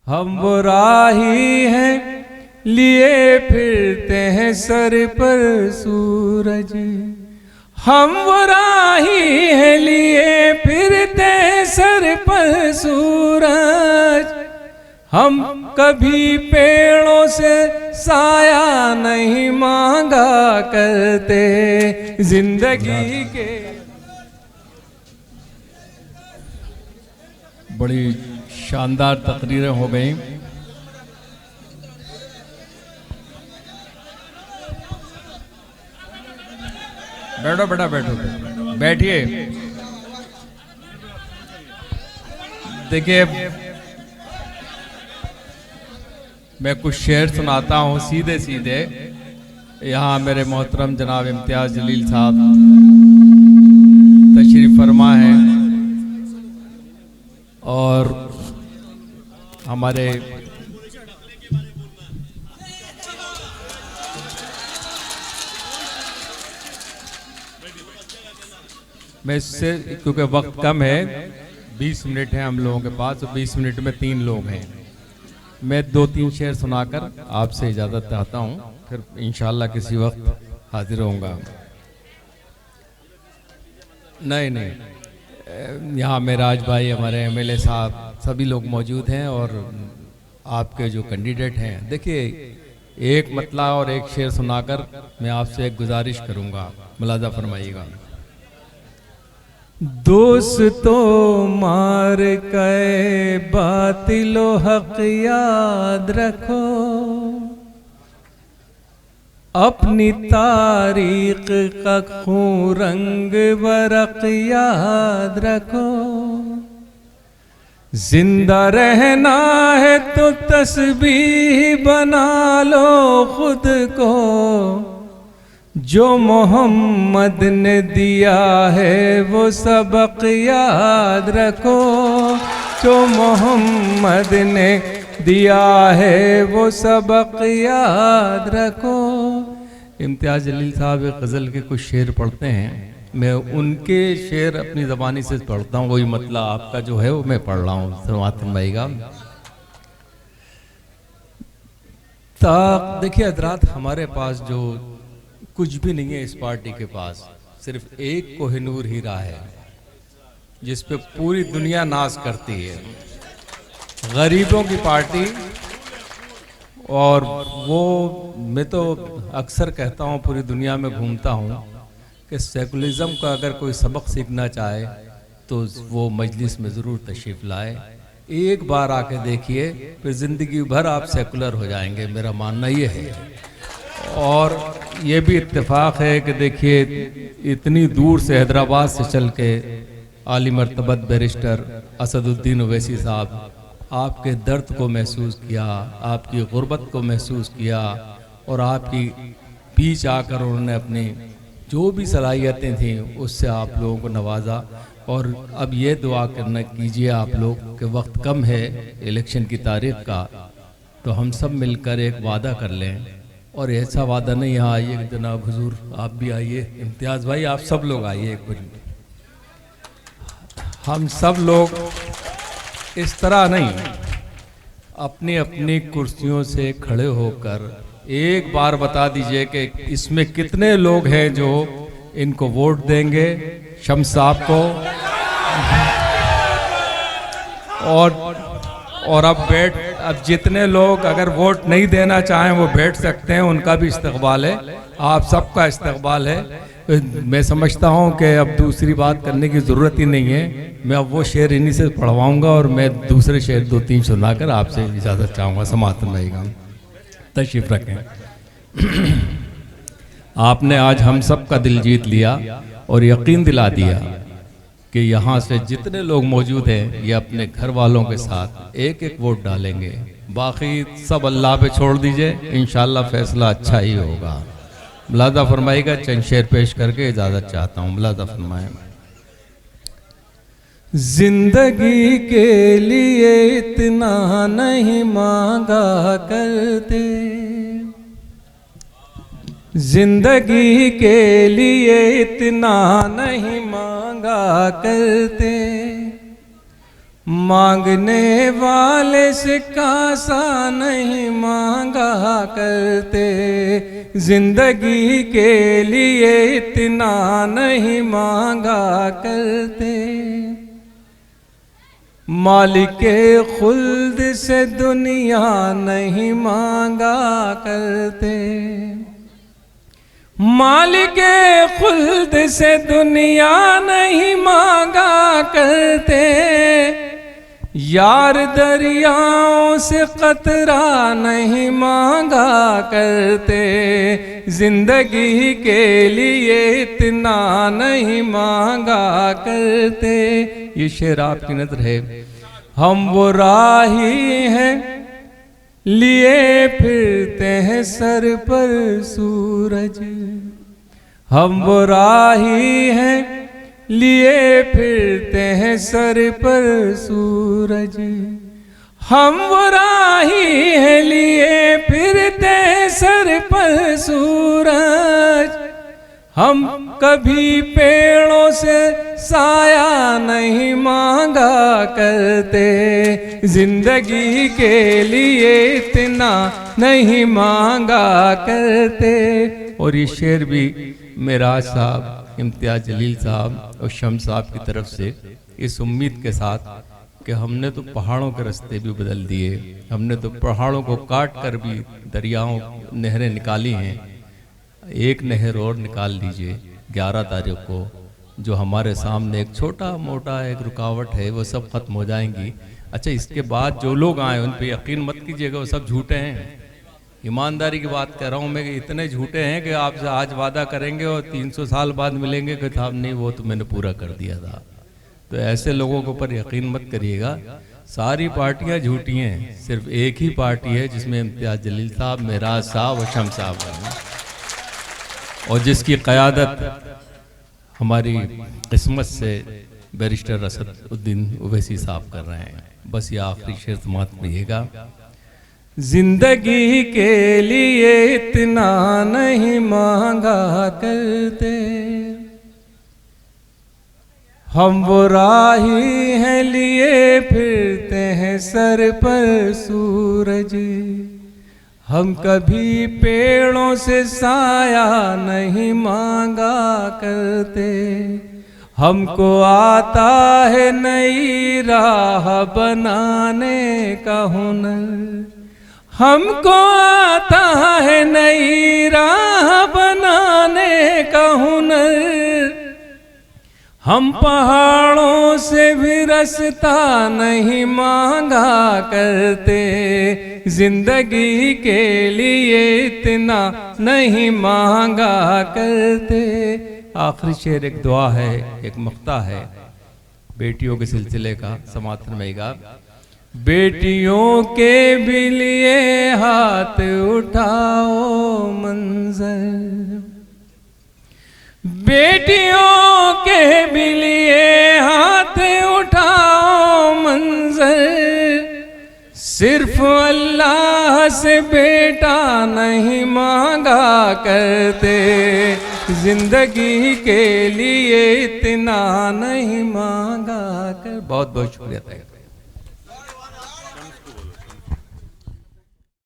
हम वो राही हैं लिए फिरते हैं सर पर सूरज। हम वो राही हैं लिए फिरते हैं सर पर सूरज। हम कभी पेड़ों से साया नहीं मांगा करते जिंदगी के। बड़ी शानदार तकरीरें हो गई। बैठो बेटा बैठो, बैठिए। देखिए मैं कुछ शेर सुनाता हूँ सीधे सीधे। यहाँ मेरे मोहतरम जनाब इम्तियाज जलील साहब तशरीफ फरमा है और हमारे मैं इससे, क्योंकि वक्त कम है, 20 मिनट है हम लोगों के पास, 20 मिनट में 3 लोग हैं। मैं 2-3 शेर सुनाकर आपसे इजाज़त चाहता हूँ, फिर इंशाल्लाह किसी वक्त हाजिर होऊंगा। नहीं, यहाँ मेराज भाई, हमारे एमएलए साहब, सभी लोग मौजूद हैं और आपके जो कैंडिडेट हैं। देखिए एक मतला और एक शेर सुनाकर मैं आपसे एक गुजारिश करूँगा, मुलाजा फरमाइएगा। दोस्तों मार के बातिलो हक याद रखो, अपनी तारीख का खून रंग बरक याद रखो। जिंदा रहना है तो तस्बीह बना लो खुद को, जो मोहम्मद ने दिया है वो सबक याद रखो। जो मोहम्मद ने दिया है वो सबक याद रखो। इम्तियाज जलील साहब एक गज़ल के कुछ शेर पढ़ते हैं, मैं उनके शेर अपनी ज़बानी से पढ़ता हूँ, वही मतलब आपका जो है वो मैं पढ़ रहा हूँ। समातन भाईगा ताक। देखिए हजरात, हमारे पास जो कुछ भी नहीं है इस पार्टी के पास, सिर्फ एक कोहिनूर हीरा है जिस पे पूरी दुनिया नाज करती है। गरीबों की पार्टी। और वो मैं तो अक्सर कहता हूँ, पूरी दुनिया में घूमता हूँ कि सेकुलरिज्म का अगर कोई सबक सीखना चाहे तो वो मजलिस में ज़रूर तशरीफ़ लाए। एक बार आके देखिए, फिर ज़िंदगी भर आप सेकुलर हो जाएंगे, मेरा मानना ये है। और ये भी इत्तेफाक है कि देखिए इतनी दूर से हैदराबाद से चल के आली मर्तबत बैरिस्टर असदुद्दीन ओवैसी साहब आपके दर्द को महसूस किया, आपकी गुर्बत को महसूस किया और आपकी बीच आकर उन्होंने अपनी जो भी सलाहियतें थीं उससे आप लोगों को नवाजा। और अब ये दुआ करना कीजिए आप लोग कि वक्त कम है इलेक्शन की तारीख का, तो हम सब मिलकर एक वादा कर लें। और ऐसा वादा नहीं, यहाँ आइए जनाब हुजूर, आप भी आइए, इम्तियाज़ भाई आप सब लोग आइए एक बार। हम सब लोग इस तरह नहीं, अपनी अपनी कुर्सियों से खड़े होकर एक बार बता दीजिए कि इसमें कितने लोग हैं जो इनको वोट देंगे, शम्स साहब को। और अब जितने लोग अगर वोट नहीं देना चाहें वो बैठ सकते हैं, उनका भी इस्तकबाल है, आप सबका इस्तकबाल है। मैं समझता हूँ कि अब दूसरी बात करने की ज़रूरत ही नहीं है। मैं अब वो शेर इन्हीं से पढ़वाऊँगा और मैं दूसरे शेर 2-3 सुनाकर आपसे इजाज़त चाहूँगा। समातन रहेगा, तशरीफ़ रखें। आपने आज हम सब का दिल जीत लिया और यकीन दिला दिया कि यहाँ से जितने लोग मौजूद हैं ये अपने घर वालों के साथ एक एक वोट डालेंगे। बाकी सब अल्लाह पे छोड़ दीजिए, इंशाअल्लाह फैसला अच्छा ही होगा। मुलाजा फरमाइएगा, चंद शेर पेश करके इजाज़त चाहता हूँ। मुलाजा फरमाए। जिंदगी के लिए इतना नहीं मांगा करते, जिंदगी के लिए इतना नहीं मांगा करते, मांगने वाले से कासा नहीं मांगा करते, जिंदगी के लिए इतना नहीं मांगा करते। मालिके खुल्द से दुनिया नहीं मांगा करते, मालिके खुल्द से दुनिया नहीं मांगा करते। यार दरियाओं से कतरा नहीं मांगा करते, जिंदगी के लिए इतना नहीं मांगा करते। ये शेर आपकी नज़र है। हम वो राही हैं लिए फिरते हैं सर पर सूरज, हम वो राही हैं लिए फिरते हैं सर पर सूरज। हम वो राही हैं लिए फिरते हैं सर पर सूरज। हम कभी पेड़ों से साया नहीं मांगा करते, जिंदगी के लिए इतना नहीं मांगा करते। और ये शेर भी मेराज साहब, इम्तियाज जलील साहब और शम्स साहब की तरफ से, इस उम्मीद के साथ कि हमने तो पहाड़ों के रास्ते भी बदल दिए, हमने तो पहाड़ों को काट कर भी दरियाओं नहरें निकाली हैं। एक नहर और निकाल लीजिए 11 तारीख को, जो हमारे सामने एक छोटा मोटा एक रुकावट है, वो सब खत्म हो जाएंगी। अच्छा, इसके बाद जो लोग आए उन पे यकीन मत कीजिएगा, वो सब झूठे हैं। ईमानदारी की बात कर रहा हूँ मैं कि इतने झूठे हैं कि आपसे आज वादा करेंगे और 300 साल बाद मिलेंगे कि साहब नहीं वो तो मैंने पूरा कर दिया था। तो ऐसे लोगों के ऊपर यकीन मत करिएगा। सारी पार्टियां झूठी हैं, सिर्फ एक ही पार्टी है जिसमें इम्तियाज जलील साहब, मेराज साहब और शम्स साहब हैं, और जिसकी क़यादत हमारी किस्मत से बैरिस्टर असदुद्दीन ओवैसी साहब कर रहे हैं। बस ये आखिरी शेर समाप्त करिएगा। जिंदगी के लिए इतना नहीं मांगा करते, हम वो राही हैं लिए फिरते हैं सर पर सूरज। हम कभी पेड़ों से साया नहीं मांगा करते, हमको आता है नई राह बनाने का हुनर। हमको आता है नई राह बनाने का हुनर। हम पहाड़ों से भी रास्ता नहीं मांगा करते, जिंदगी के लिए इतना नहीं मांगा करते। आखिरी शेर एक दुआ है, एक मक्ता है बेटियों के सिलसिले का, समातन रहेगा। बेटियों के भी लिए हाथ उठाओ मंजर, बेटियों के भी लिए हाथ उठाओ मंजर। सिर्फ अल्लाह से बेटा नहीं मांगा करते, जिंदगी के लिए इतना नहीं मांगा कर। बहुत बहुत शुक्रिया।